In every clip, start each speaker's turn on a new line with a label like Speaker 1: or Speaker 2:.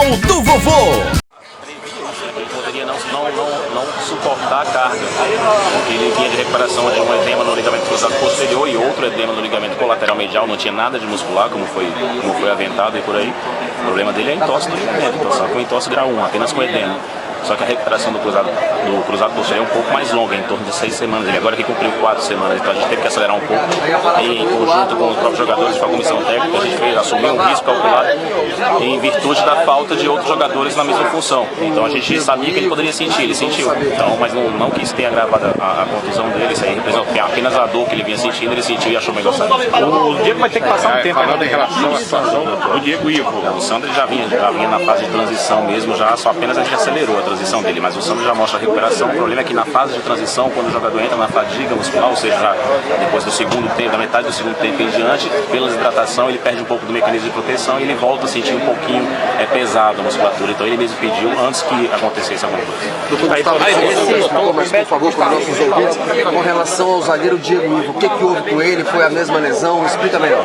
Speaker 1: Canal do Vovô.
Speaker 2: Ele poderia não suportar a carga, porque ele vinha de recuperação de um edema no ligamento cruzado posterior e outro edema no ligamento colateral medial, não tinha nada de muscular, como foi aventado e por aí. O problema dele é a entorse do ligamento, então só com entorse grau 1, apenas com edema. Só que a recuperação do cruzado posterior é um pouco mais longa, em torno de 6 semanas. Ele agora que cumpriu 4 semanas, então a gente teve que acelerar um pouco. E em conjunto com os próprios jogadores, com a comissão técnica, a gente assumiu um risco calculado em virtude da falta de outros jogadores na mesma função. Então a gente sabia que ele poderia sentir, ele sentiu. Então, mas não que isso tenha agravado a contusão dele, isso aí representa apenas a dor que ele vinha sentindo, ele sentiu e achou melhor sair.
Speaker 3: O Diego vai ter que passar um tempo em relação à situação do Diego Ivo.
Speaker 2: O Sandro já vinha na fase de transição mesmo, só apenas a gente acelerou a transição dele, mas o Sandro já mostra a recuperação. O problema é que na fase de transição, quando o jogador entra na fadiga muscular, ou seja, já depois do segundo tempo, da metade do segundo tempo em diante, pela desidratação, ele perde um pouco do mecanismo de proteção e ele volta a sentir um pouquinho pesado a musculatura. Então ele mesmo pediu antes que acontecesse alguma coisa.
Speaker 4: Doutor Gustavo, por favor, com os nossos ouvintes, com relação ao zagueiro Diego Ivo, o que houve com ele? Foi a mesma lesão? Explica melhor.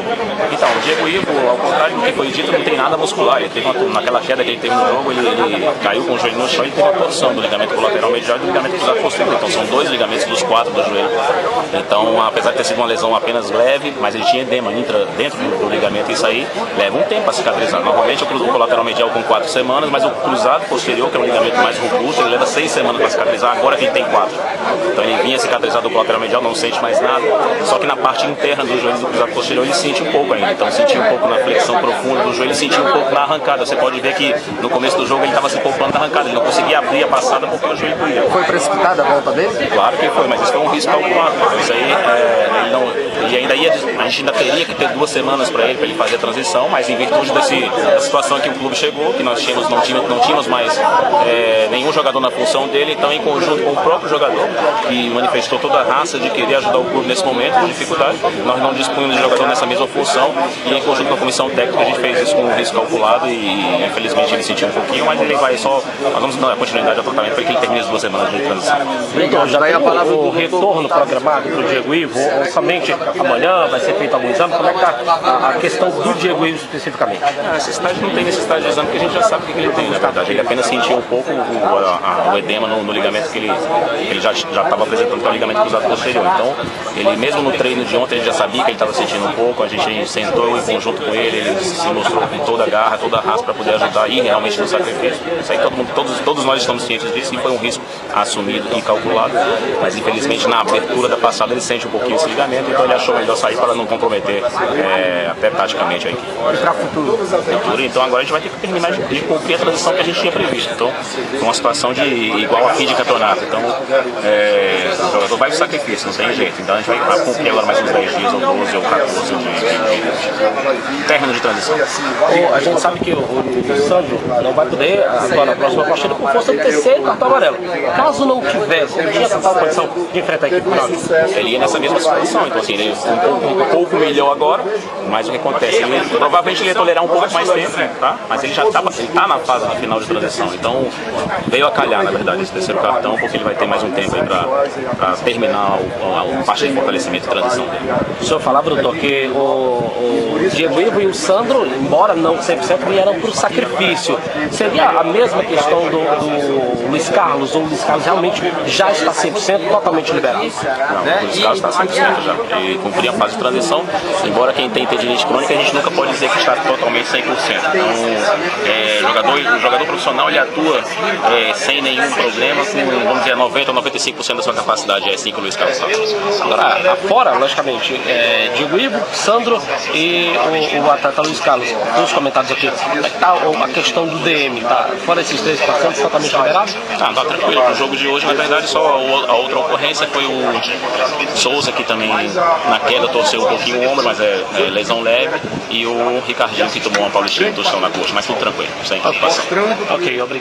Speaker 2: Então, o Diego Ivo, ao contrário do que foi dito, não tem nada muscular. Ele teve naquela queda que ele teve no jogo, ele caiu com o joelho no chão e teve a torção do ligamento colateral medial e do ligamento cruzado posterior. Então são 2 ligamentos dos 4 do joelho. Então, apesar de ter sido uma lesão apenas leve, mas ele tinha edema dentro do ligamento, e isso aí leva um tempo a cicatrizar. Normalmente o colateral medial com 4 semanas, mas o cruzado posterior, que é um ligamento mais robusto, ele leva 6 semanas para cicatrizar, agora que ele tem 4. Então ele vinha cicatrizado do colateral medial, não sente mais nada, só que na parte interna do joelho do cruzado posterior ele sente um pouco ainda. Então sentiu um pouco na flexão profunda do joelho, sentiu um pouco na arrancada. Você pode ver que no começo do jogo ele estava se poupando da arrancada, ele não conseguia abrir a passada porque o joelho doía.
Speaker 4: Foi precipitada a volta dele?
Speaker 2: Claro que foi, mas isso foi um risco calculado. Isso aí, a gente ainda teria que ter 2 semanas para ele fazer a transição, mas em virtude da situação que o clube chegou, que nós não tínhamos mais nenhum jogador na função dele, então em conjunto com o próprio jogador, que manifestou toda a raça de querer ajudar o clube nesse momento de dificuldade, nós não dispunhamos de jogador nessa mesma função, e em conjunto com a comissão técnica a gente fez isso com um risco calculado e infelizmente ele sentiu um pouquinho, mas ele vai nós vamos dar continuidade ao tratamento para que ele termine as 2 semanas de transição.
Speaker 3: Então, já tem o retorno programado para o Diego Ivo, ou somente amanhã vai ser feito algum exame? Como é que está a questão do Diego Ivo especificamente?
Speaker 2: Essa estágio não tem necessidade de exame, porque a gente já sabe o que ele tem, na verdade. Ele apenas sentiu um pouco o edema no ligamento que ele já estava apresentando, que é o ligamento cruzado posterior. Então, ele mesmo no treino de ontem, a gente já sabia que ele estava sentindo um pouco, a gente sentou em conjunto com ele se mostrou com toda a garra, toda a raça para poder ajudar e realmente no sacrifício. Isso aí todos nós estamos cientes disso, e foi um risco assumido e calculado, mas infelizmente na abertura da passada ele sente um pouquinho esse ligamento, então ele achou melhor sair para não comprometer até taticamente a equipe.
Speaker 4: E para o futuro?
Speaker 2: Então agora a gente vai ter que terminar de cumprir a transição que a gente tinha previsto. Então, foi uma situação igual a fim de campeonato. Então, o jogador vai pro sacrifício, não tem jeito. Então a gente vai cumprir agora mais uns 10 dias, ou 12, ou 14 de término de transição.
Speaker 3: A gente sabe que o Sandro não vai poder atuar na próxima partida por força do terceiro cartão amarelo. Caso não tivesse, ele tinha total condição de enfrentar a equipe.
Speaker 2: Ele ia nessa mesma situação, então assim, ele um pouco melhor agora, mas o que acontece? Provavelmente ele ia tolerar um pouco mais tempo, tá? Mas ele já está na fase final de transição, então veio a calhar, na verdade, esse terceiro cartão, porque ele vai ter mais um tempo aí para terminar a parte de fortalecimento e transição dele.
Speaker 3: O senhor falava, doutor, que o Diego Ivo e o Sandro, embora não 100%, vieram para o sacrifício. Seria a mesma questão do Luiz Carlos, ou o Luiz Carlos realmente já está 100% totalmente liberado?
Speaker 2: Não, o Luiz Carlos está 100% já. Ele cumpria a fase de transição, embora quem tem tendinite crônica, a gente nunca pode dizer que está totalmente 100%. Então, o jogador profissional, ele atua sem nenhum problema, com, vamos dizer, 90% ou 95% da sua capacidade, é assim que o Luiz Carlos está.
Speaker 3: Agora, fora, logicamente, Diego Ivo, Sandro e o atleta Luiz Carlos, nos comentários aqui, como é que está a questão do DM? Tá? Fora esses 3 pacientes, totalmente liberado?
Speaker 2: Tá tranquilo. No jogo de hoje, na verdade, só a outra ocorrência foi o Souza, que também na queda torceu um pouquinho o ombro, mas é lesão leve, e o Ricardinho, que tomou uma paulistinha e torceu na coxa, mas tudo tranquilo, sem preocupação.
Speaker 3: Ok, obrigado.